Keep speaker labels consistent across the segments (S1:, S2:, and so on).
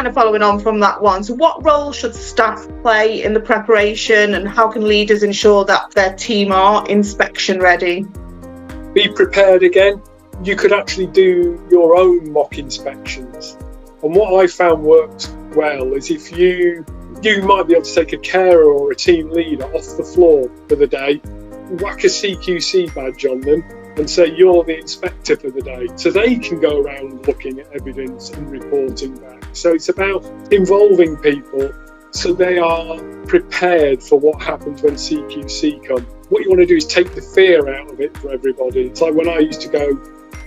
S1: kind of following on from that one, so what role should staff play in the preparation, and how can leaders ensure that their team are inspection ready?
S2: Be prepared again. You could actually do your own mock inspections. And what I found works well is if you might be able to take a carer or a team leader off the floor for the day, whack a CQC badge on them and say you're the inspector for the day. So they can go around looking at evidence and reporting back. So it's about involving people so they are prepared for what happens when CQC come. What you want to do is take the fear out of it for everybody. It's like when I used to go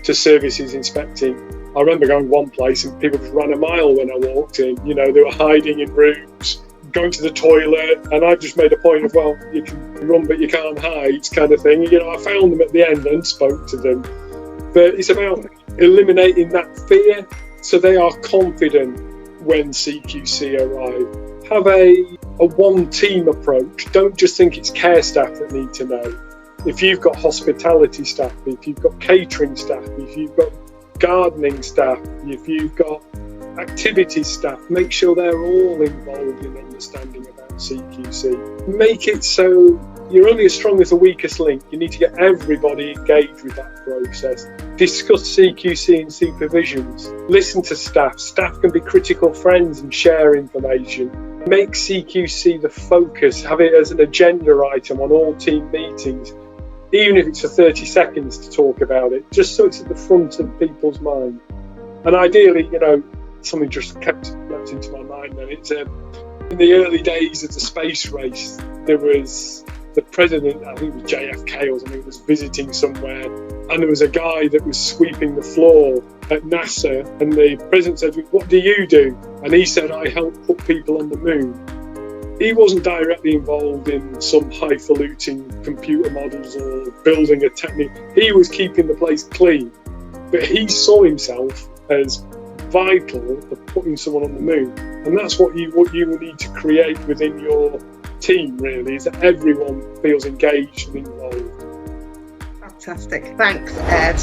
S2: to services inspecting, I remember going one place and people just ran a mile when I walked in. You know, they were hiding in rooms, going to the toilet, and I just made a point of, well, you can run but you can't hide kind of thing. You know, I found them at the end and spoke to them. But it's about eliminating that fear so they are confident when CQC arrive. Have a one team approach. Don't just think it's care staff that need to know. If you've got hospitality staff, if you've got catering staff, if you've got gardening staff, if you've got activities staff, make sure they're all involved in understanding about CQC. Make it so you're only as strong as the weakest link. You need to get everybody engaged with that process. Discuss CQC and supervisions. Listen to staff. Staff can be critical friends and share information. Make CQC the focus. Have it as an agenda item on all team meetings, even if it's for 30 seconds to talk about it, just so it's at the front of people's mind. And ideally, you know, something just leapt into my mind then. It's in the early days of the space race, there was the president, I think it was JFK or something, was visiting somewhere, and there was a guy that was sweeping the floor at NASA, and the president said, "What do you do?" And he said, "I help put people on the moon." He wasn't directly involved in some highfalutin computer models or building a technique. He was keeping the place clean, but he saw himself as vital for putting someone on the moon. And that's what you will need to create within your team, really, is that everyone feels engaged and involved.
S1: Fantastic. Thanks, Ed.